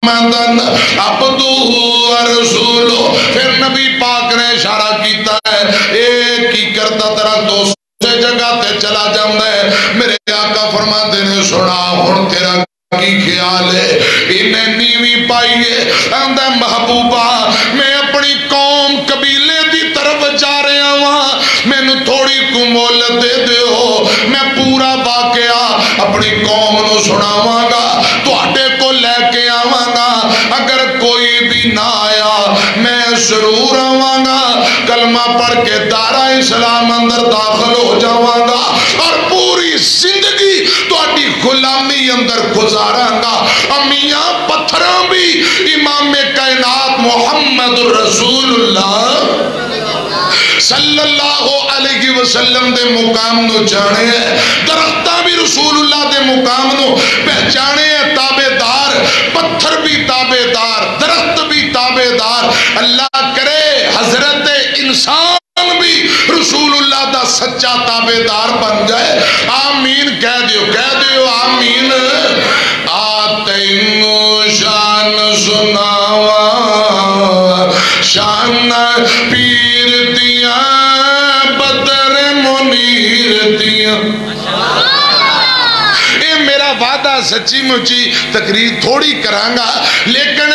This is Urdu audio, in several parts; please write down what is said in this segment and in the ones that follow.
محمدن عبدہ ورسولہ. پھر نبی پاک نے اشارہ کیتا ہے ایک ہی کرتا ترا دوسرے جگہ تے چلا جاندہ ہے. میرے آقا فرماتے نے سنا ہن تیرا کی خیال ہے انہیں نیوی پائیے اندہ محبوبہ میں اپنی قوم قبیلے دی طرف جا رہا ہوں میں نے تھوڑی کو مولت دے دیو میں پورا واقعہ اپنی قوم نو سناواں گا تو آٹے کو لے کے آواں گا. اگر کوئی بھی نہ آیا میں ضرور آواں گا کلمہ پڑھ کے دارہ اسلام اندر داخل ہو جاواں گا اور پوری زندگی تو آٹی غلامی اندر گزاراں گا. امیاں پتھراں بھی امام کائنات محمد رسول اللہ صلی اللہ علیہ وسلم دے مقام نو جانے ہیں. درختہ بھی رسول اللہ دے مقام نو پہچانے ہیں. تابعدار پتھر بھی تابعدار درخت بھی تابعدار. اللہ کرے حضرت انسان بھی رسول اللہ دا سچا تابعدار بن جائے. آمین کہہ دیو آمین. آتینو شان سناوا شان پیر دیا بدر منیر دیا. اے میرا وعدہ سچی مچی تقریر تھوڑی کرانگا لیکن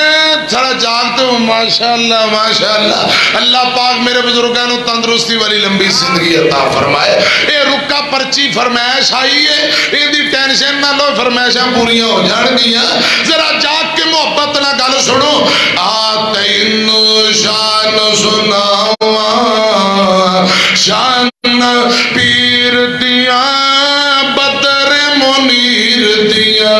تھوڑا جاگتے ہوں ماشاءاللہ ماشاءاللہ. اللہ پاک میرے بزرگانوں تندرستی والی لمبی زندگی عطا فرمائے. اے رکا پرچی فرمائش آئی ہے اے دی ٹینشن نہ لو فرمائشاں پوریاں ہو جان گیا. ذرا جاگ کے محبت نہ گل سنو. آتینو شان سناوا شان پیر دیا بدر منیر دیا.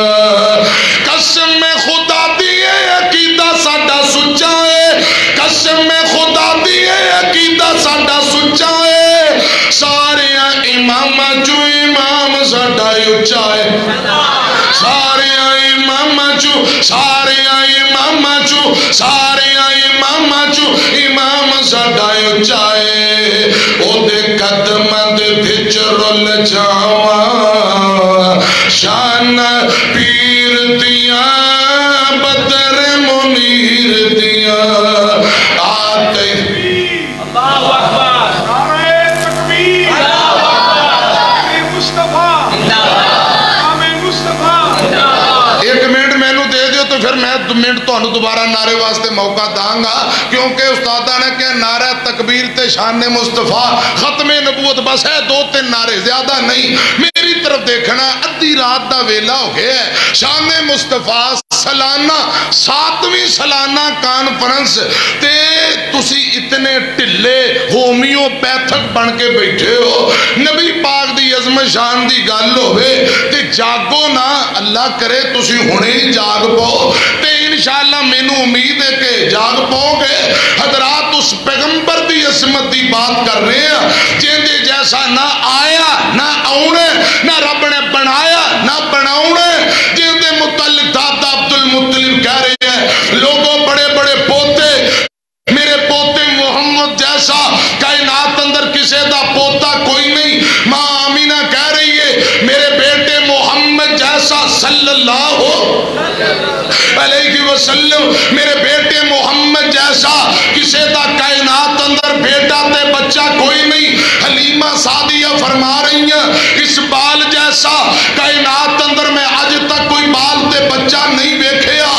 قسم خدا دیئے عقیدہ ساڈا سچا ہے. قسم خدا دیئے عقیدہ ساڈا سچا ہے. سارے امام جو امام ساڈا اچا ہے. سارے امام جو سارے امام جو سارے امام جو امام ساڈا اچا ہے. او دے قدم دے وچ رل جاواں شان پیر دیا بدر منیر دیا. آتے اللہ اکبر نعرہ تکبیر امام مصطفیٰ امام مصطفیٰ. ایک منٹ میں نو دے دیو تو پھر میں منٹ تو دوبارہ نعرے واسطے موقع داں گا کیونکہ استادہ نے کہ نعرہ تکبیر تے شان مصطفیٰ ختم نبوت بس ہے 2-3 نعرے زیادہ نہیں. میری طرف دیکھنا ادھی رات دا ویلا ہو گیا ہے. شان مصطفیٰ سالانہ 7ویں سالانہ کانفرنس تے تسی اتنے ٹلے ہومیو پیتھک بن کے بیٹھے ہو. نبی پاک دی عظمت شان دی گل ہوئے تے جاگو نا اللہ کرے تسی ہونے ہی جاگ پاؤ تے انشاءاللہ میں نو امید ہے کہ جاگ پاؤ گے. حضرات اس پیغمبر دی عظمت دی بات کر رہے ہیں جن دے جیسا نہ آیا نہ آؤنے نہ رب نے بنایا نہ بناؤنے. جن دے متعلق دادا عبدالمطلب کہہ رہے ہیں لوگوں بڑے بڑے پوتے میرے پوتے محمد جیسا کائنات اندر کسے دا پوتا کوئی نہیں. ماں آمینہ کہہ رہی ہے میرے بیٹے محمد جیسا صلی اللہ علیہ وسلم میرے بیٹے محمد جیسا کسے دا کائنات اندر بیٹا تے بچہ کوئی نہیں. حلیمہ سعدیہ فرما رہی ہیں اس بال جیسا کائنات اندر میں آج تک کوئی بال تے بچہ نہیں دیکھیا.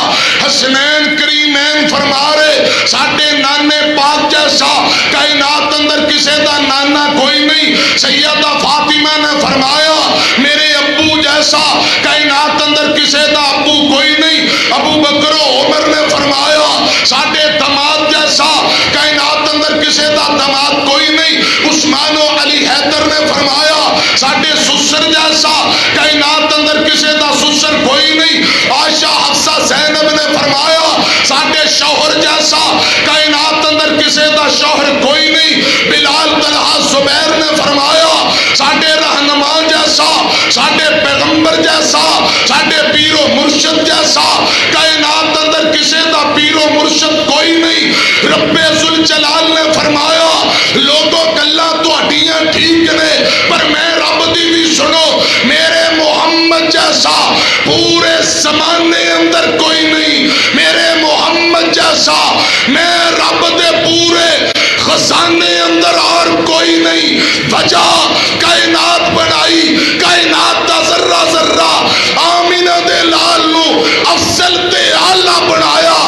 حسنین کریمین فرما رہے ساڑھے نانے پاک جیسا کائنات اندر کسے دا نانا کوئی نہیں. سیدہ فاطمہ نے فرمایا میرے ابو جیسا کائنات اندر کسے دا ابو کوئی نہیں. ابو بکر و عمر نے فرمایا ساڑھے دماد جیسا کائنات اندر کسے دا دماد کوئی نہیں. عثمان و علی حیدر نے فرمایا ساڑھے سسر جیسا کائنات اندر کسے دا سسر کوئی نہیں. عائشہ حفصہ زینب نے فرمایا ساڑھے شوہر جیسا کائنات اندر کسے دا شوہر کوئی نہیں. بلال طلحہ زبیر نے فرمایا ساڑھے رہنما جیسا ساڑھے پیغمبر جیسا ساڑھے پیر و مرشد جیسا کائنات اندر کسے دا پیر و مرشد کوئی نہیں. رب ذوالجلال نے فرمایا لوگوں کلہ تو ہڈیاں ٹھیک نے پر میں رب دی بھی سنو میرے محمد جیسا پورے زمانے اندر کوئی نہیں. میرے دسا میں رب دے پورے خزانے اندر اور کوئی نہیں، وجہ کائنات بنائی، کائنات دا ذرہ ذرہ آمینہ دے لال نو افضل تے اعلیٰ بنایا،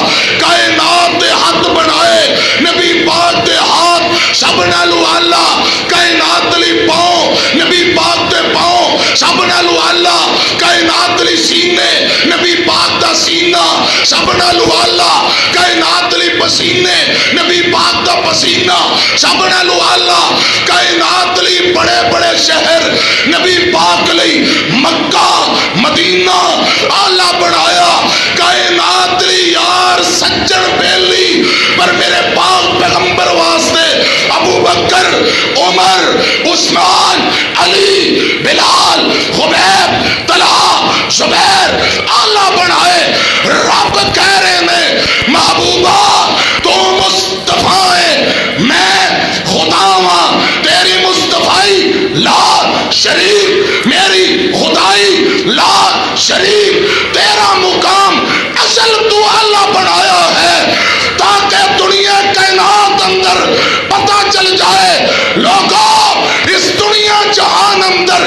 کائنات دے ہاتھ بنائے نبی پاک دے ہاتھ سب نالو اعلیٰ، کائنات لی پاؤں نبی پاک دے پاؤں سب نالو اعلیٰ، کائنات لی سینے نبی پاک دا سینہ سب نالو اعلیٰ، کائنات لی پسینے نبی پاک دا پسینہ سب نالو اعلیٰ، کائنات لی بڑے بڑے شہر نبی پاک لی مکہ مدینہ اعلیٰ بنایا، کائنات لی یار سجن بیلی پر میرے پاک پیغمبر واسطے ابو بکر عمر عثمان علی بلال خبیب طلحہ زبیر اعلیٰ بنائے، رب کہہ رہے ہیں محبوبہ تو مصطفیٰ ہے میں خدا ہاں، تیری مصطفائی لا شریک، میری خدائی لا شریک، تیرا مقام اصل تو اللہ بنایا ہے تاکہ دنیا کائنات اندر پتہ چل جائے لوگوں اس دنیا جہان اندر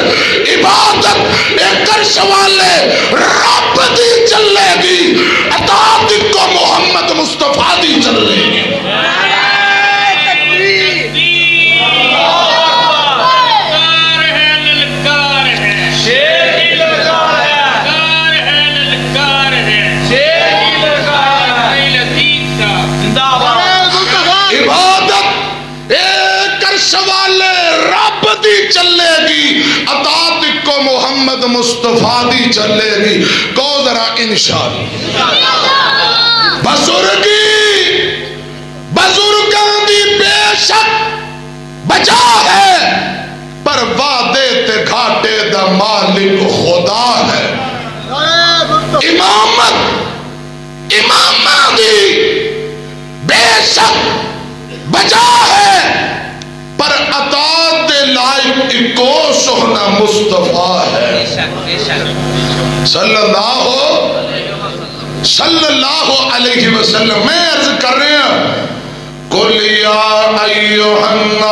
عبادت ایک عرش والے رب دی چلے گی، اطاعت کو محمد مصطفیٰ دی چلے گی۔ چلے گی اطاعت کو محمد مصطفیٰ دی چلے گی، کو ذرا انشاءاللہ۔ بزرگاں دی بے شک بجا ہے پر وعدے تے گھاٹے دا مالک خدا ہے، امامہ دی بے شک بجا ہے پر اطاعت دے لائق ایکو سونا مصطفیٰ ہے صلی اللہ علیہ وسلم۔ میں عرض کر رہے ہیں قُلْ يَا أَيُّهَا النَّاسُ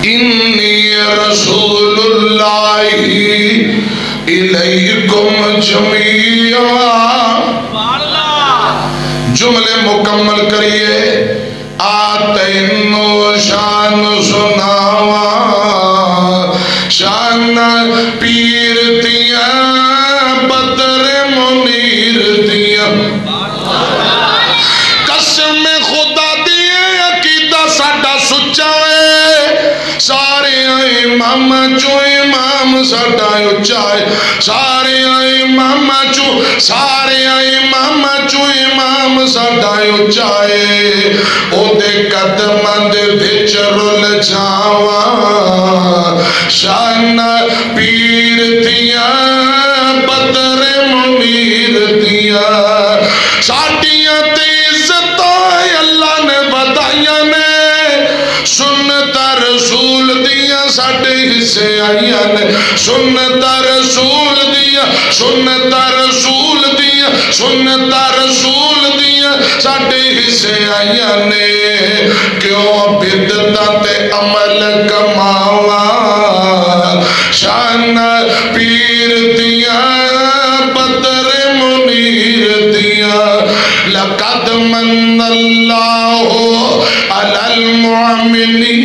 إِنِّي رَسُولُ اللَّهِ إِلَيْكُمْ جَمِيعًا۔ جملے مکمل کریے، آتینو شان سناوا، شان پیر دیا بدر منیر دیا، قسم خدا دیے عقیدہ ساڈا سچا ہے، سارے امام چو امام ساڈا اچا ہے، سارے امام چو امام ساڈا اچا ہے، او دے قدماں دے وچ رل جاواں، شان پیر دیا بدر منیر دیا، ساڈیاں تے عزتاں اللہ نے بدائیاں نے، سنتا رسول دیا ساڈے حصے آئیاں نے، سنتا رسول دیا ساڈے حصے آئیاں نے، کیوں بدعتاں تے عمل کماواں، شان پیر دیا بدر منیر دیا، لقد من اللہ علی المؤمنین۔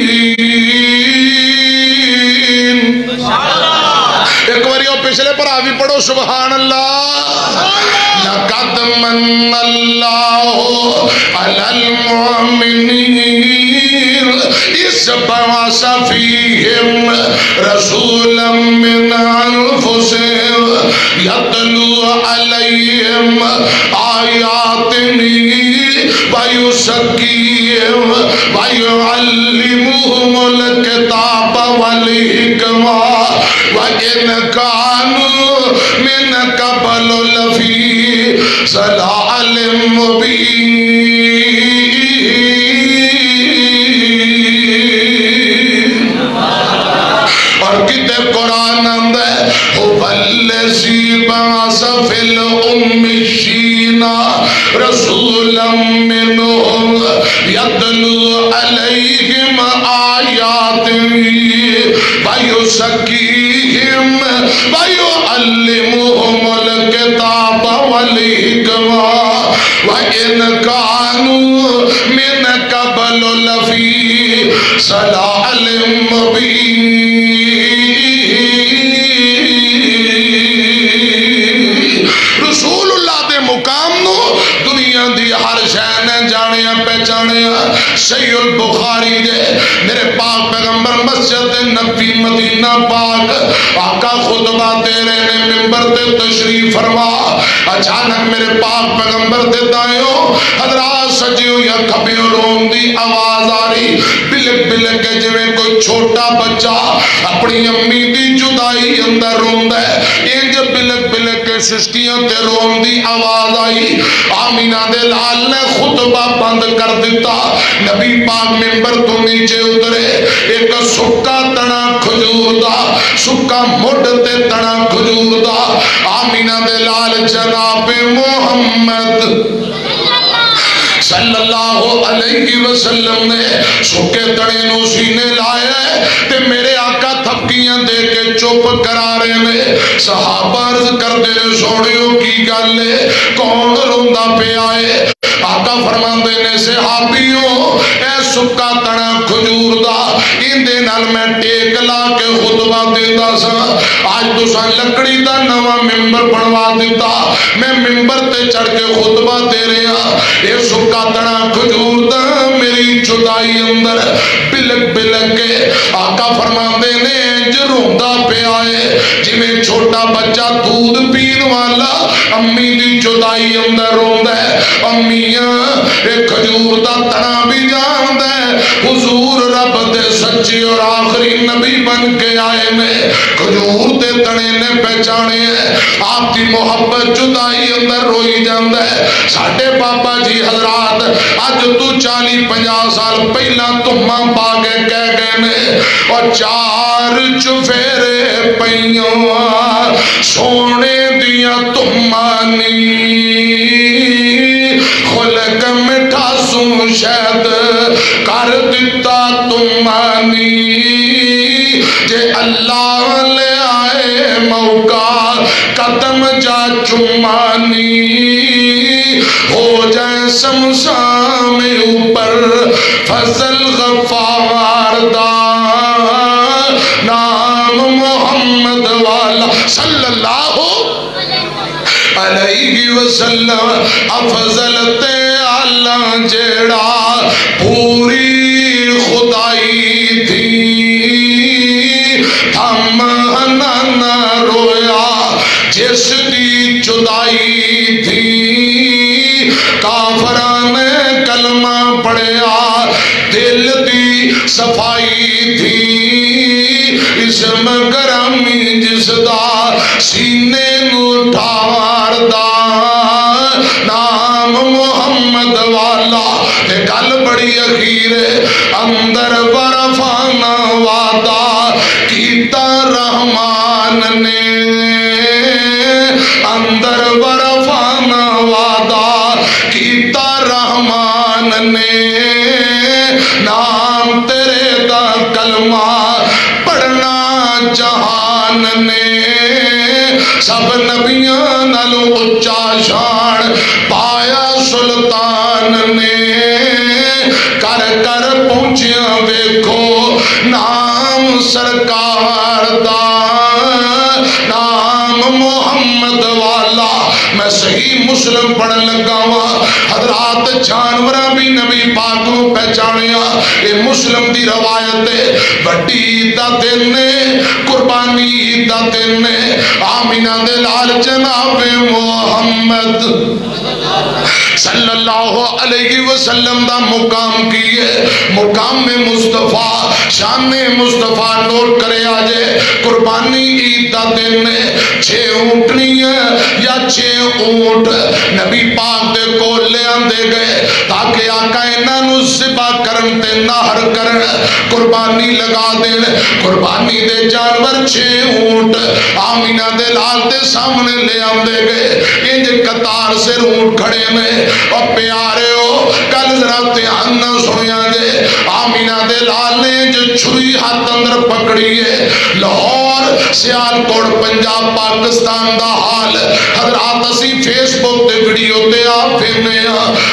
ایک باری اور پچھلے پر آوی پڑھو سبحان اللہ۔ لقد من اللہ علی المؤمنین اذ بعث فیہم رسولا من انفسہم یتلو علیہم آیاتہ ویزکیہم ویعلمہم الکتاب والحکمہ وَإِنْ كَانُوا مِنْ قَبْلُ لَفِي ضَلَالٍ مُبِينٍ۔ اور کتے قرآن اندر هُوَ الَّذِي والذی بعث فی الأمین رسولا منہم یتلو علیہم آیاتہ ویزکیہم ویعلمہم الکتاب والحکمہ وَإِنْ كَانُوا مِنْ قَبْلُ لَفِي ضَلَالٍ مُبِينٍ۔ رسول اللہ دے مقام نو دنیا دی ہر شے نے جانیا پہچانیا۔ صحیح البخاری دے میرے پاک پیغمبر مسجد نبی مدینہ پاک آقا خطبہ دے رہے نے منبر تے تشریف فرما، اچانک میرے پاک پیغمبر دے دائیوں حضرات سجیوں یا کھبیوں رون دی آواز آ رہی، بلک بلک کے جویں کوئی چھوٹا بچہ اپنی امی دی جدائی اندر رون دے، انج بلک بلک کے سسٹیاں تے رون دی آواز آئی۔ آمینہ دے لال نے خطبہ بند کر دیتا، نبی پاک منبر تو نیچے اترے، ایک سکا تنا کھجور دا، سکا مڈ تے تنا کھجور دا، آمینہ دے لال جناب محمد صلی اللہ علیہ وسلم نے سکے تڑے نو سینے لائے تے میرے آقا تھپکیاں دے کے چپ کرا رہے نے۔ صحابہ عرض کر دے سوڑیوں کی گالے کون روندہ پہ آئے؟ آقا فرمان دینے صحابیوں اے سکا تڑا کھجور دا ان دے نال میں ٹیک لا کے خطبہ دیتا سا، آج تو سا لکڑی دا نوا ممبر بنوا دیتا، میں ممبر تے چڑھ کے خطبہ دے رہا، اے سکا تڑا کھجور دا میری جدائی اندر بلک بلک کے آقا فرمان دینے انج روندہ پہ آئے جی میں چھوٹا بچہ دودھ پین والا امی دی جدائی اندر روندہ ہے۔ امیاں ایک کھجور دا تنا بھی جان دے، حضور رب دے سچی اور آخری نبی بن کے آئے میں کھجور دے تنے نے پہچانے ہیں، آپ کی محبت جدائی اندر روئی جان دے۔ ساڑھے بابا جی حضرات آج تو 40-50 سال پہلا تمہاں باغے کہہ گئے نے، اور 4 چفیرے پئیوں سونے دیا تمہانی خلق مٹھا سوں شہد کر دیتا تمہانی، جے اللہ لے آئے موقع قدم جا چمانی، ہو جائے سمسام اوپر فضل غفار دا نام محمد والا صلی اللہ علیہ وسلم، افضل تے اللہ جیڑا پوری خدائی تھی، ہم ہنانا رویا جس دی جدائی تھی، کافران کلمہ پڑھیا دل دی صفائی تھی، اسم گرامی جس دا سینے نو ٹھار دا نام محمد والا، ایک گل بڑی اخیر اندر برفانا وعدہ کیتا رحمان نے، اندر برفانا وعدہ کیتا رحمان نے، نام تیرے دا کلمہ پڑھنا جہان نے، سب نبیاں نالو اچا شان پایا سلطان نے، کر کر پہنچیاں ویکھو نام سرکار دا، نام محمد والا۔ میں صحیح مسلم پڑھن لگا ہوا، حضرات جانوراں بھی نبی پاک نو پہچانیا، یہ مسلم دی روایت ہے، بڑی عید دا دن نے، قربانی عید دا دن نے، آمینہ دے لال جناب محمد صلی اللہ علیہ وسلم دا مقام کیے، مقام مصطفیٰ شان مصطفیٰ نوٹ کرے آجے، قربانی عید دا دن نے، 6 اونٹنی یا 6 اونٹ نبی پاک دے کو لے آندے گئے تاکہ آقا انہاں نو ذبح کرن تے نہر کرن قربانی لگا دین قربانی دے جانور 6 اونٹ آمینہ دے لال دے سامنے لے آندے گئے انج قطار سے اونٹ کھڑے میں اور پیارے ہو کل ذرا دھیان نہ سنیا جے آمینہ دے لال نے جو چھری ہاتھ اندر پکڑی ہے لاہور سیالکوٹ پنجاب پاکستان دا حال حضرات اسی فیس بک تے ویڈیو تے آپ پھرنے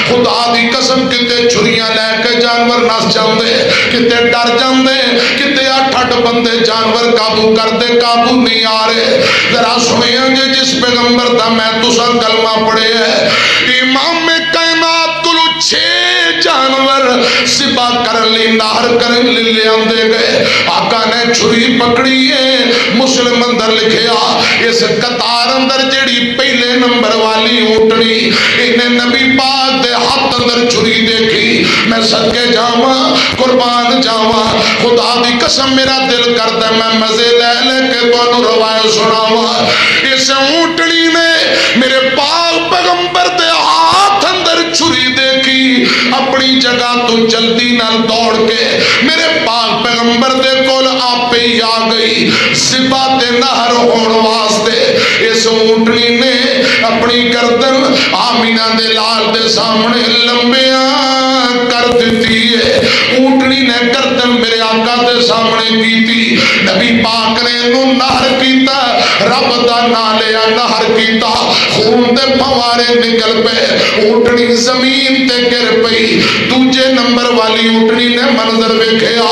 خدا دی قسم کتے چھریاں لے کے جانور نس جاندے کتے ڈر جاندے کتے 8 بندے جانور قابو کردے قابو نہیں آ رہے ذرا سنیں گے جس پیغمبر دا میں تسا کلمہ پڑھے ہے امام کائنات کلو 6 جانور ذبح کر لی نہر کر لے آندے گئے آقا نے چھری پکڑی ہے مسلم اندر لکھیا اس قطار اندر جڑی پہلے نمبر والی اونٹنی انہیں نبی پاک دے ہاتھ اندر چھری دیکھی میں صدقے جاواں قربان جاواں خدا دی قسم میرا دل کرتا ہے میں مزے لے لے کے تو روایت سناواں اس اونٹنی نے میرے پاک پیغمبر دے ہاتھ اندر چھری دیکھی اپنی جگہ تو جلدی نہ دوڑ کے میرے پاک پیغمبر دے کول آپ ہی آ گئی ذبح تے نہر ہون واسطے اس اونٹنی نے اپنی گردن آمینہ دے لال دے سامنے لمبیاں کر دیتی ہے اونٹنی نے گردن میرے آقا دے سامنے کی تھی نبی پاک نے انہوں نہر کیتا رب دا نام لیا نہر کیتا خون دے پھوارے نکل پے اونٹنی زمین تے گر پئی دوجے نمبر والی اونٹنی نے منظر ویکھیا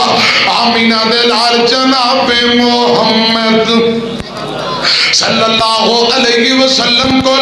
آمینہ دے لال جناب محمد صلی اللہ علیہ وسلم کو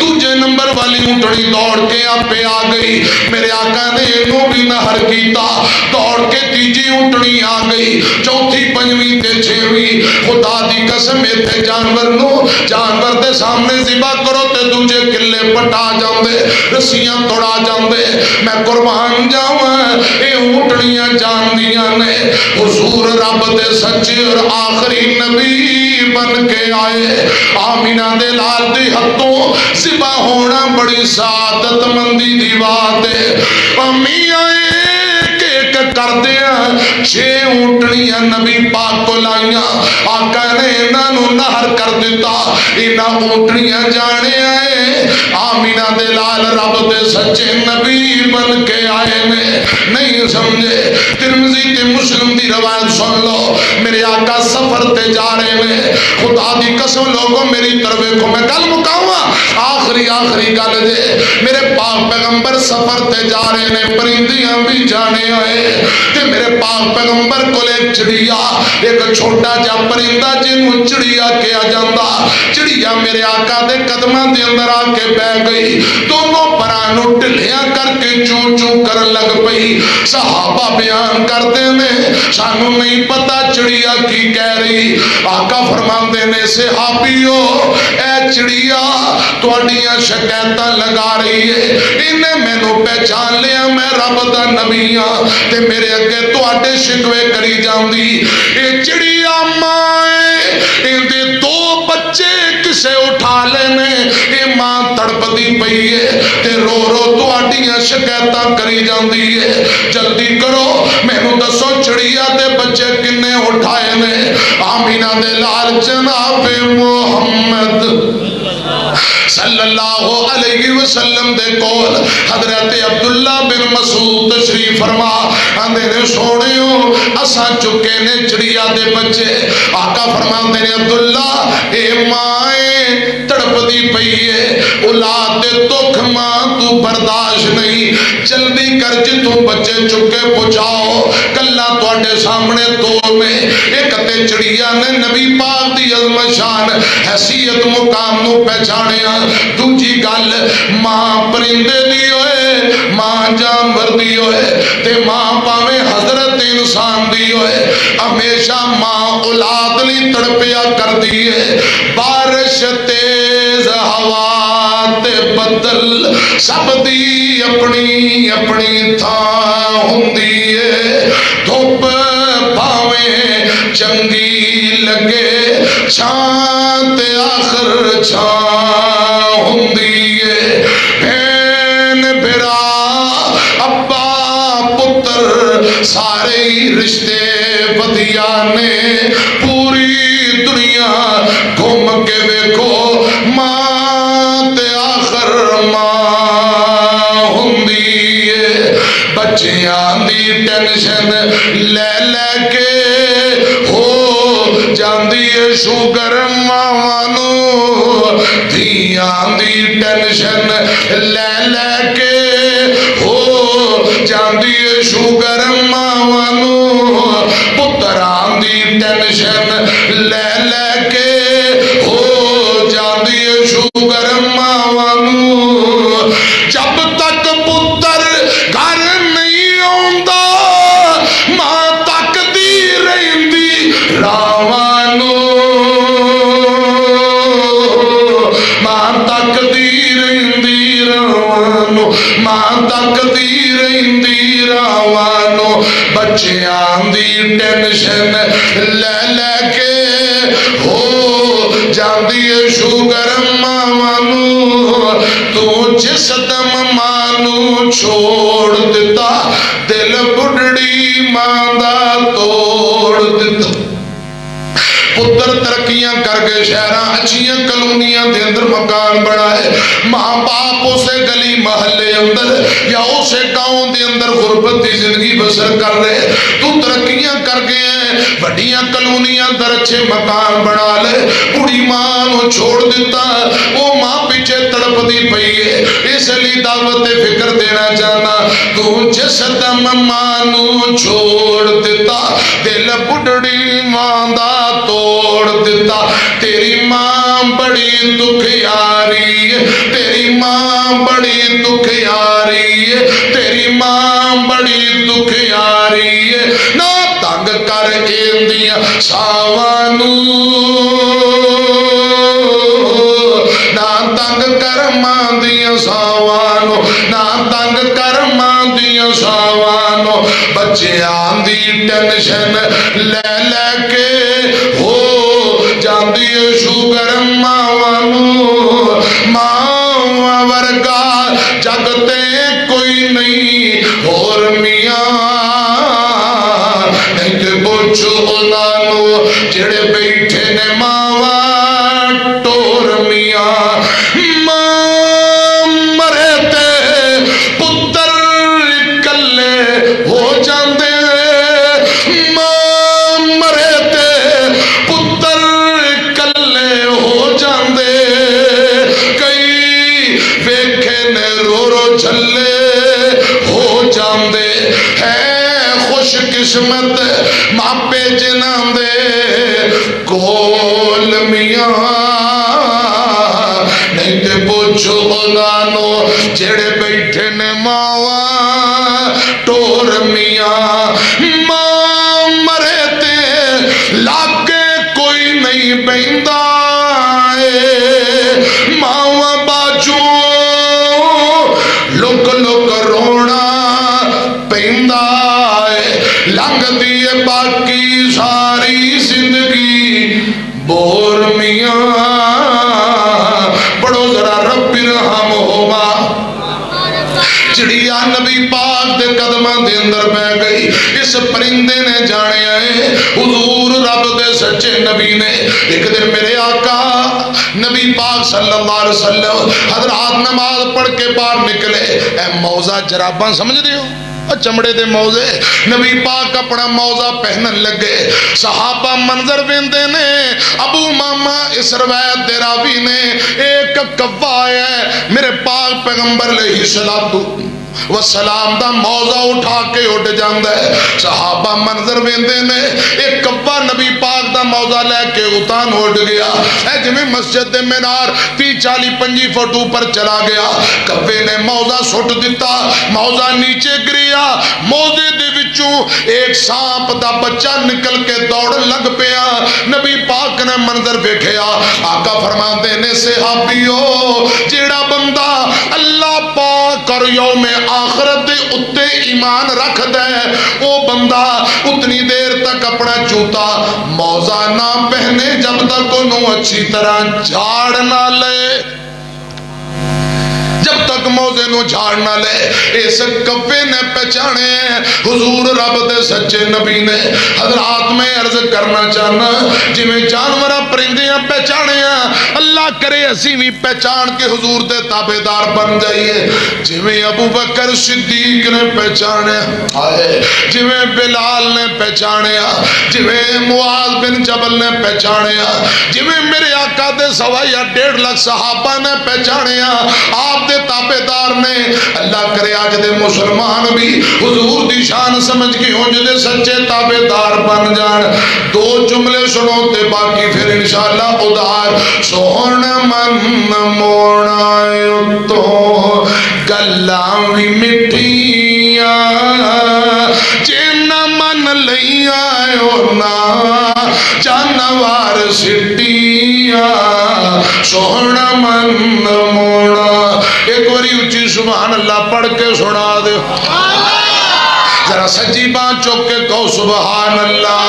دوجے نمبر والی اونٹنی دوڑ کے آپ پہ آ گئی میرے آقا نے انہوں بھی نہر کیتا دوڑ کے تیجی اونٹنی آ گئی چوتھی پنجویں تے 6ویں خدا دی قسم تے جانور دے سامنے ذبح کرو تے دوجے کلے پٹا جاندے رسیاں توڑا جاندے میں قربان جاواں اے اونٹنیاں جان دیاں نے حضور رب دے سچے اور آخری نبی بن کے آئے آمینہ دے لال دے ہتھوں ذبح ہونا بڑی سعادت مندی دی بات ہے امیاں ایک ایک کر دیا 6 اونٹنیاں نبی پاک کو لائیاں آقا نے انہوں نہر کر دیتا انہاں اونٹنیاں جانے آئے آمینہ دے لال رب دے سچے نبی بن کے آئے میں نہیں سمجھے ترمذی تے مسلم دی روایت سن لو میرے آقا سفر تے جا رہے میں خدا دی قسم لوگوں میری طرف کو میں کل مکاؤں آخری گل دے میرے پاک پیغمبر سفر تے جا رہے نے پرندیاں بھی جانے آئے کہ میرے پاک پیغمبر کو ایک چڑیا ایک چھوٹا جا پرندہ جنہوں چڑیا کیا جاندہ چڑیا میرے آقا دے قدمہ دے اندر آ کے بہ گئی دونوں پرانوں ٹلیاں کر کے چوں چوں کر لگ پئی صحابہ بیان کرتے میں سانو نہیں پتا چڑیا کی کہہ رہی آقا فرماندے نے صحابیو اے چڑیا تواڈیاں شکایتاں لگا رہی ہے انہیں میں نو پہچان لیا میں رب دا نبی ہاں تے میرے اگے تواڈے شکوے کری جاندی اے چڑیا ماں ان دے 2 بچے کسے اٹھا لینے اے ماں تڑپ دی پئی ہے تے رو رو تواڈیاں شکایتاں کری جاندی ہے جلدی کرو میں نو دسو چڑیا دے بچے کنے اٹھائے نے آمینہ دے لال جناب محمد صلی اللہ علیہ وسلم دے کول حضرت عبداللہ بن مسعود تشریف فرما آندے نے سونے ہو اساں چکے نے چڑیا دے بچے آقا فرما دے نے عبداللہ اے مائیں تڑپ دی پئی ہے اولاد دے دکھ ماں تو برداشت نہیں جلدی کر جتوں بچے چکے پہنچاؤ کلا تواڈے سامنے دو میں ایک تے چڑیا نے نبی پاک دی عظمت شان حیثیت مقام نو پہچانیا دوجی گل ماں پرندے دی ہوئے ماں جانور دی ہوئے تے ماں پاویں حضرت انسان دی ہوئے ہمیشہ ماں اولاد لی تڑپیا کر دی ہے بارش تیز ہوا تے بدل سب دی اپنی اپنی تھاں ہوندی ہے دھوپ پاویں چنگی لگے چھاں تے آخر چھاں ہوندی ہے بھین بھرا شوگر ماوانو دھیاں دی ٹینشن لے لے کے ہو جاندی شوگر ماوانو پتران دی ٹینشن لے لے کے ہو جاندی شوگر ماوانو جب تک پتر گھر نہیں آندا ماں تک دی رہندی راوانو ماں تک دی رہندی راوانو ماں تک دی رہندی راوانو بچیاں دی ٹینشن لے لے کے ہو جاندی شوگر ماوانو تو جس دم مانو چھوڑ دیتا دل بڑھڑی ماں دا توڑ دیتا پتر ترقیاں کر کے شہراں اچھیاں کلونیاں دے اندر مکان بڑھائے ماں باپ اسے گلی محلے اندر یا اسے گاؤں دے اندر غربت دی زندگی بسر کر رہے تو ترقیاں کر گئے ہیں بڑیاں کلونیاں در اچھے مکان بنا لے بڑی ماں نو چھوڑ دیتا وہ ماں پیچھے تڑپ دی پئی ہے اس لیے دعوت فکر دینا چاہنا تو جس دم ماں نو چھوڑ دیتا دل بڑھڑی ماں دا توڑ دیتا تیری ماں بڑی دکھیاری ہے تیری ماں بڑی دکھیاری ہے تیری ماں بڑی دکھیاری ہے نہ تنگ کر ایندیاں ساوانو نہ تنگ کر ماندیاں ساوانو نہ تنگ کر ماندیاں ساوانو بچیاں دی ٹینشن لے لے کے ہو جاندی شوگر ماوانو ماں ورگا جگتے کوئی نہیں اور میاں نہیں تے پوچھو انانو جڑے بیٹھے نے ماواں ٹور میاں ماں مرے تے پتر کلے ہو جاندے ماں مرے تے پتر کلے ہو جاندے کئی ویکھے نے رو رو جھلے ہو جاندے ہے خوش قسمت ماپے جناں دے کول میاں نہیں تے پوچھو انانو جڑے بیٹھے نے ماواں ٹور میاں ماں مرے تے لاگے کوئی نہیں بیندا ماواں باجو لک لک رونا پیندا لنگ دیے باقی ساری زندگی بور میاں پڑھو ذرا رب رحم ہوما چڑیا نبی پاک دے قدمہ دے اندر بہ گئی اس پرندے نے جانے آئے حضور رب دے سچے نبی نے ایک دن میرے آقا نبی پاک صلی اللہ علیہ وسلم حضرات نماز پڑھ کے باہر نکلے اے موزہ جراباں سمجھ رہے ہو چمڑے دے موزے نبی پاک اپنا موزہ پہنن لگے صحابہ منظر ویندے نے ابو ماما اس روایت دے راوی نے ایک کوا ہے میرے پاک پیغمبر علیہ السلام دا موزہ اٹھا کے اٹھ جاندہ ہے صحابہ منظر ویندے نے ایک کوا نبی پاک دا موزہ لے کے اتان اٹھ گیا اے جمیں مسجد دے مینار 30-40-50 فٹ اوپر چلا گیا کوے نے موزہ سٹ دیتا موزہ نیچے گریا موزے دے وچوں ایک سانپ دا بچہ نکل کے دوڑ لگ پیا نبی پاک نے منظر ویکھیا آقا فرماندے نے صحابیو جیڑا بندہ اللہ پاک اور یوم آخرت دے اتے ایمان رکھ دے وہ بندہ اتنی دیر تک اپنا جوتا موزہ نہ پہنے جب تک انہوں اچھی طرح جھاڑ نہ لے جب تک موزے نو جھاڑ نہ لے اس کپے نے پہچانے حضور رب دے سچے نبی نے حضرات میں عرض کرنا چاہنا جی میں جانورہ پرندیاں پہچانے اللہ کرے اسی بھی پہچان کے حضور دے تابعدار بن جائیے جی میں ابو بکر صدیق نے پہچانے جی میں بلال نے پہچانے جی میں معاذ بن جبل نے پہچانے جی میں میرے آقا دے 1.5 لاکھ صحابہ نے پہچانے آپ دے تابعدار نے اللہ کرے آج دے مسلمان بھی حضور دی شان سمجھ کے ہوں جدے سچے تابعدار بن جان 2 جملے سنو تے باقی پھر انشاءاللہ ادھار سوہن من موڑا تو گلاں بھی مٹھیاں جن من لیا نا جانوار سٹیاں سوہن من موڑا ایک باری اچھی سبحان اللہ پڑھ کے سنا دے ذرا سجی بان چوک کے کہو سبحان اللہ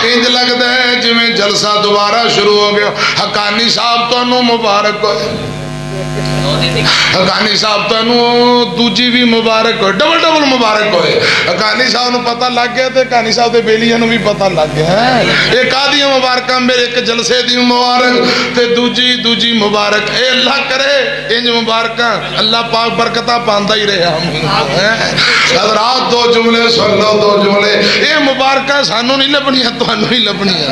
انج لگتا ہے جی میں جلسہ دوبارہ شروع ہو گیا حقانی صاحب تو انہوں مبارک ہوئے حقانی صاحب تو انہوں دوجی بھی مبارک ہوئے ڈبل مبارک ہوئے حقانی صاحب نو پتہ لگ گیا تھے حقانی صاحب دے بیلیاں نو بھی پتہ لگ گیا ایک آدھیاں مبارکہ میرے ایک جلسے دی مبارک تے دوجی مبارک اے اللہ کرے انج مبارکہ اللہ پاک برکتہ پاندہ ہی رہے ہم حضرات 2 جملے سن لو 2 جملے اے مبارکہ سانو نہیں لبنی ہے تو انہوں ہی لبنی ہے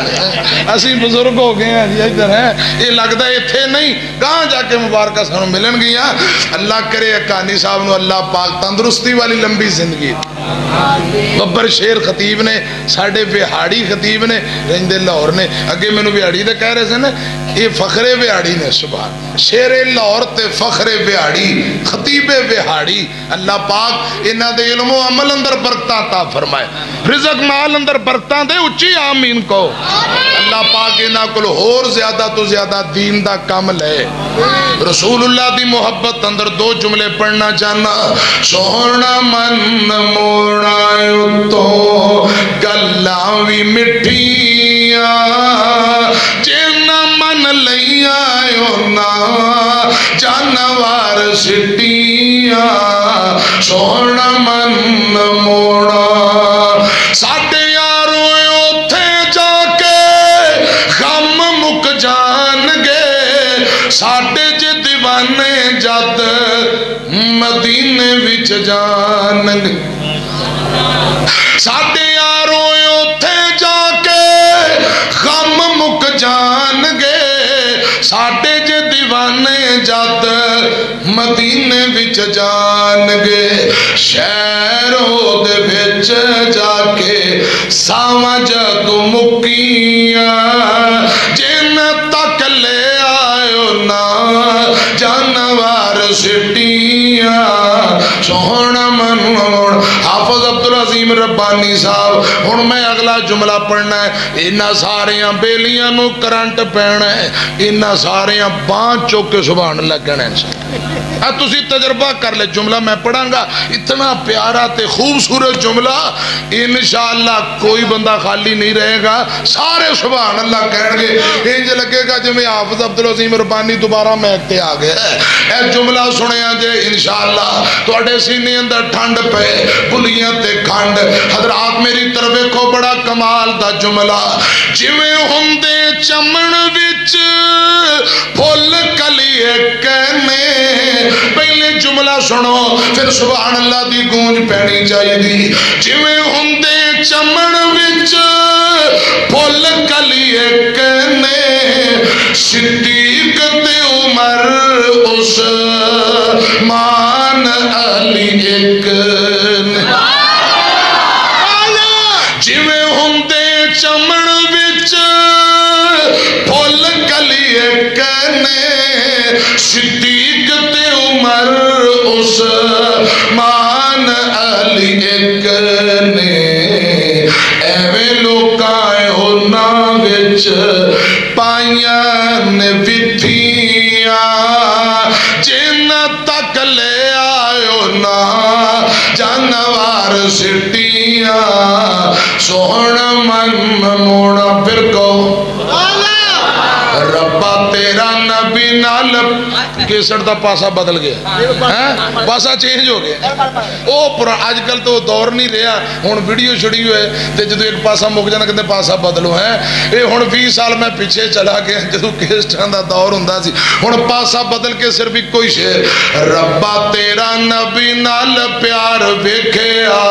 اسی بزرگ ہو گئے ہیں ادھر ہیں یہ لگتا ہے اتھے نہیں کہاں جا کے مبارکہ سانو ملن گیا اللہ کرے حقانی صاحب نو اللہ پاک تندرستی والی لمبی زندگی ببر شیر خطیب نے ساڑھے بہاڑی خطیب نے رہندے لاہور نے اگے میں نو بہاڑی دے کہہ رہے سے نا یہ فخر بہاڑی نے سبحان شیر لاہور تے فخر بہاڑی خطیب بہاڑی اللہ پاک انہاں دے علم و عمل اندر برکتاں عطا فرمائے رزق مال اندر برکتاں دے اچھی آمین کو اللہ پاک انہاں کل اور زیادہ تو زیادہ دین دا کام لے رسول اللہ دی محبت اندر 2 جملے پڑھنا چاہنا سوہنا من موڑا تو گلاں بھی مٹھیاں جن من لیا نا جانوار سٹیاں سوہنا من موڑا ساڑھے یاروں اوتھے جا کے غم مک جان گے ساڑھے جے دیوانے جد مدینے وچ جان گے ساڑھے یاروں اوتھے جا کے غم مک جان گے ساڑھے جے دیوانے جد مدینے وچ جان گے شہروں دے وچ جا کے ساواں جگ مکیاں جن تک لے آئے نا جانوار سٹیاں سوہنا من موڑ حافظ عبدالعظیم ربانی صاحب ہن میں اگلا جملہ پڑھنا ہے انہاں ساریاں بیلیاں نو کرنٹ پینا ہے انہاں ساریاں بان چوک کے سبحان اللہ کہنا ہے تسی تجربہ کر لے جملہ میں پڑھاں گا اتنا پیارا تے خوبصورت جملہ انشاءاللہ کوئی بندہ خالی نہیں رہے گا سارے سبحان اللہ کہن گے انج لگے گا جو میں حافظ عبدالعظیم ربانی دوبارہ مہکتے آ گئے اے جملہ سنے آجے انشاءاللہ تو اڈے سینے اندر ٹھنڈ پہ بلیاں تے کھنڈ حضرات میری طرف کو بڑا کمال دا جملہ جویں ہوندے چمن وچ پھول کلی کہنے پہلے جملہ سنو پھر سبحان اللہ دی گونج پہنی چاہیے دی جویں ہوندے چمن وچ پھول کلی کہنے صدیق تے عمر عثمان علی ایک جویں ہوندے چمن وچ پھول کلی کہنے صدیق تے عمر عثمان علی ایک نے ایویں لوکاں ہونا وچ پائیاں نے وتھیاں جن تک لے آئے نا جانوار سٹیاں سوہنا من موڑا پھر کو ربا تیرا نبی نال کیسٹ دا پاسا بدل گیا پاسا چینج ہو گیا اج کل تو دور نہیں رہا ہوں ویڈیو شیڈیو ہے تے جدو ایک پاسا مک جانا کہتے پاسا بدلو ہے یہ ہوں 20 سال میں پیچھے چلا گیا جدو کیسٹاں دا دور ہوندا سی ہوں پاسا بدل کے صرف کوئی شعر ربا تیرا نبی نال پیار ویکھیا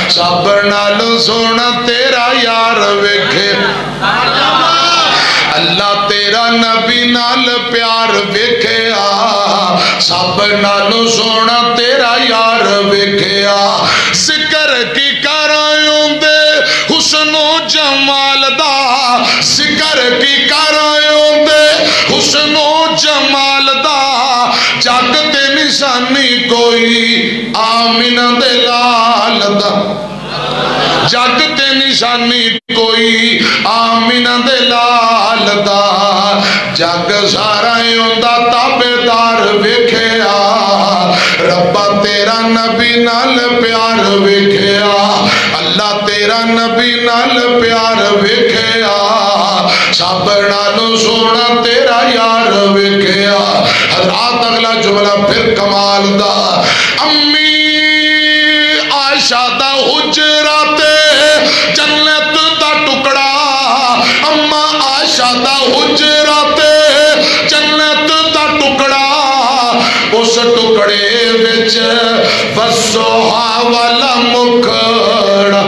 سب نال سونا تیرا یار ویکھے اللہ تیرا نبی نال پیار ویکھیا سب نال سونا تیرا یار ویکھیا ذکر کی کرایوں دے حسن و جمال دا ذکر کی کرایوں دے حسن و جمال دا جگ تے نشانی کوئی آمینہ دے لال دا جگ تے نشانی کوئی آمینہ دے لال دا جگ سارا ہوندا تابعدار ویکھیا ربا تیرا نبی نال پیار ویکھیا اللہ تیرا نبی نال پیار ویکھیا سب نال سونا تیرا یار ویکھیا حضرات اگلا جملہ پھر کمال دا امی عائشہ دا حجرات جنت دا ٹکڑا اما عائشہ دا حجرات جنت دا ٹکڑا اس ٹکڑے وچ وسوہا والا مکھڑا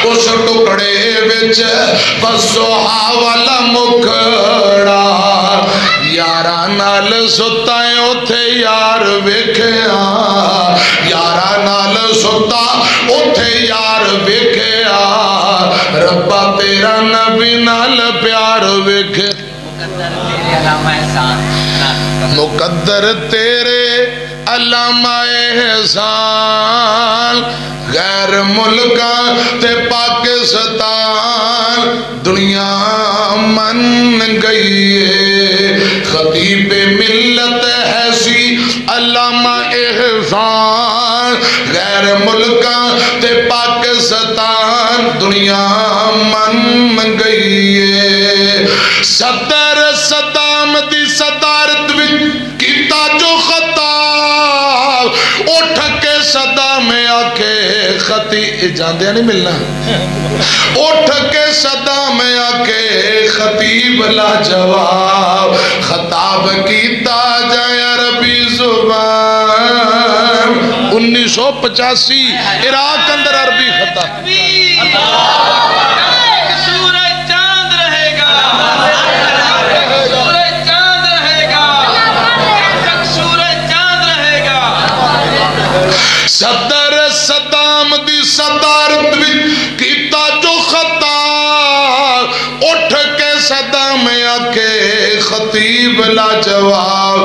اس ٹکڑے وچ وسوہا والا مکھڑا یاراں نال ستا اوتھے یار ویکھیا یاراں نال ستا اوتھے یار ویکھیا ربا تیرا نبی نال پیار ویکھے مقدر تیرے علامہ احسان غیر ملکاں تے پاکستان دنیا من گئی ہے خطیب ملت ہے سی علامہ احسان غیر ملکاں تے پاکستان دنیا من گئی ہے صدر صدام دی صدارت کیتا جو خطاب اٹھ کے صدام آکے خطی جاندیا نہیں ملنا اٹھ کے صدام آکے خطیب لا جواب خطاب کیتا جائے عربی زبان 1985 عراق اندر عربی خطاب صدر صدام دی صدارت کیتا جو خطاب اٹھ کے صدام آکے خطیب لا جواب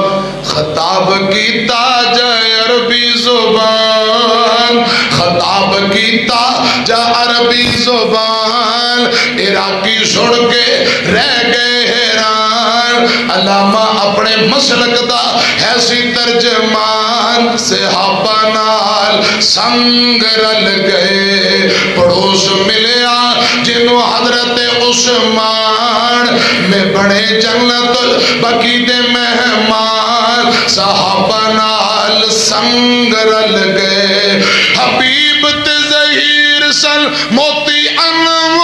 خطاب کیتا جائے عربی زبان خطاب کیتا جا عربی زبان عراقی سن کے رہ گئے حیران علامہ اپنے مسلک دا ایسی ترجمان صحابہ نال سنگ رل گئے پڑوس ملیا جنہوں حضرت عثمان میں بڑے جنت البقیع دے مہمان صحابہ نال سنگ رل گئے حبیب تے ظہیر سن موتی انمول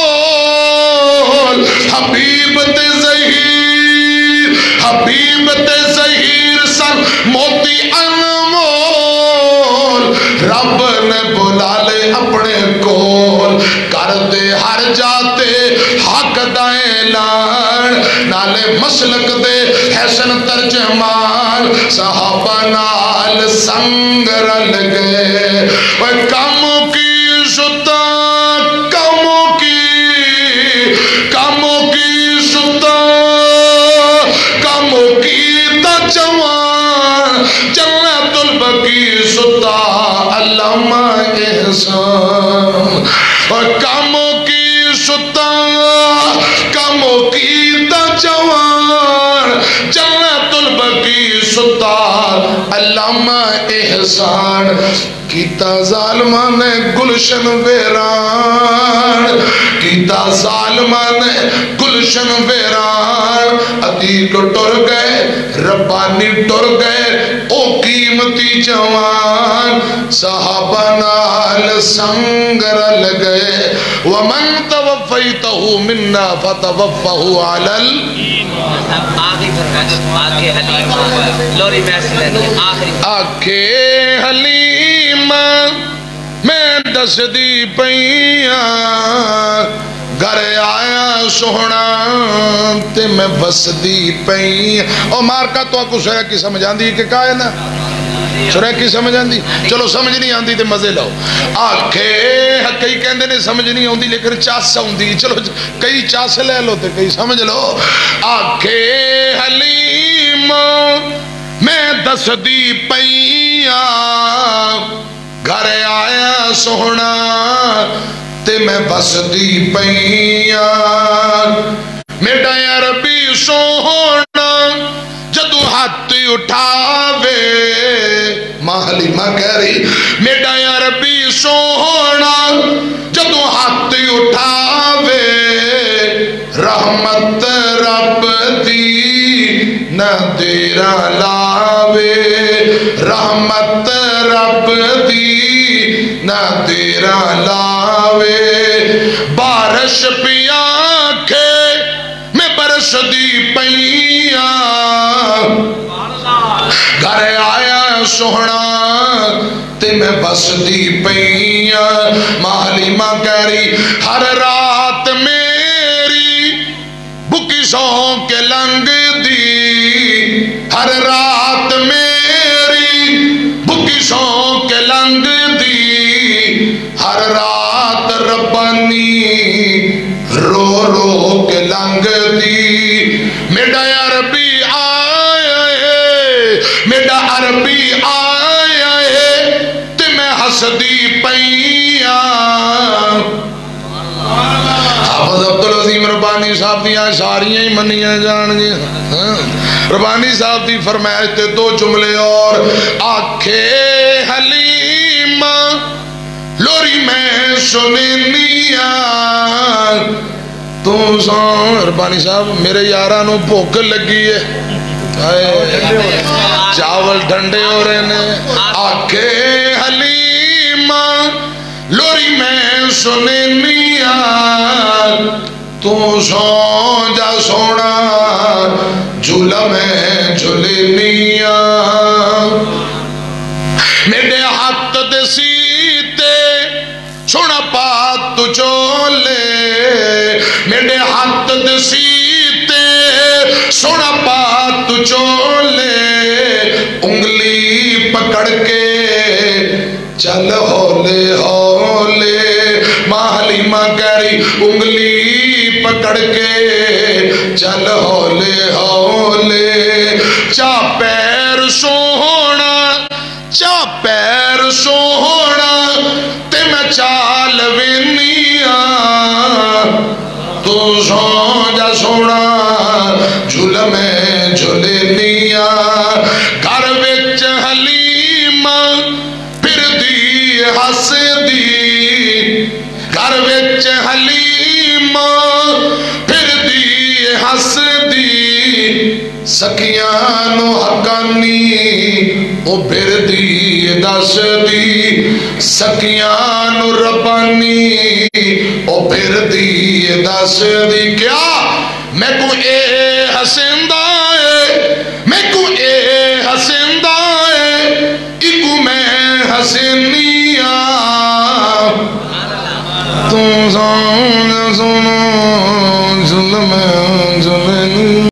حبیب تے ظہیر سن موتی انمول رب نے بلا لے اپنے کول کر دے ہر جاتے حق دا اعلان نالے مسلک دے حسن ترجمان صحابہ نال سنگ رل گئے کم کی شتا جنت البقیع ستا علامہ احسان کاموں کی ستا کاموں کی تا جوان جنت البقیع ستا علامہ احسان کیتا ظالمان گلشن ویران کیتا ظالمان گلشن ویران عتیق ٹر گئے ربانی ٹر گئے او قیمتی جوان صحابہ نال سنگر لگئے ومن توفیتہو مننا فتوفہو علی آکھے حلیمہ میں دس دی پئیاں گھر آیا سونا تے میں بس دی پئیاں او مارکا تو آکو سورہ کی سمجھ آندی کہ کہا ہے نا سورہ کی سمجھ آندی چلو سمجھ نہیں آندی تے مزے لاؤ آکھے کئی کہندے نے سمجھ نہیں آندی لیکن چاس آندی چلو کئی چاس لے لو تے کئی سمجھ لو آکھے حلیمہ میں دس دی پئیاں گھر آیا سونا تے میں بس دی پئیاں میڈا عربی سونا جدو ہاتھ اٹھاوے ماں حلیمہ کہہ رہی میڈا عربی سونا جدو ہاتھ اٹھاوے رحمت رب دی نہ تیرا لاوے رحمت رب دی نہ تیرا لاوے بارش پیا کے میں برس دی پئیاں گھر آیا سونا تے میں بس دی پئیاں ماں حلیمہ کہہ رہی ہر رات میری بکی سو کے لنگ دی ہر رات میری بکی سو کے لنگ دی ہر رات ربانی رو رو کے لنگ دی میڈا عربی آیا ہے میڈا عربی آیا ہے تے میں ہس دی پئیاں حافظ عبدالعظیم ربانی صاحب دیاں ساریاں ہی منیاں جان گے ربانی صاحب دی فرمائش تے دو جملے اور آکھے حلیمہ لوری میں سننیاں تو سان ربانی صاحب میرے یارانوں بھوک لگی ہے چاول ٹھنڈے ہو رہے نے آکھے حلیمہ لوری میں سننیاں تو سو جا سونا جھولا میں جھولنیاں میرے ہاتھ دے سیتے سونا پات تو چولے میرے ہاتھ دے سیتے سونا پات تو چولے انگلی پکڑ کے چل ہولے ہولے ماں حلیمہ کہہ رہی انگلی پکڑ کے چل ہولے ہولے چا پیر سونا چا پیر سونا تے میں چال وینیاں تو سو جا سونا جھول میں جھولنیاں گھر وچ حلیمہ پھر دی ہس دی گھر وچ حلیمہ پھر دی ہس دی سکیاں نو حقانی او پھر دی دس دی سکیاں نو ربانی او پھر دی دس دی کیا میں کو اے حسین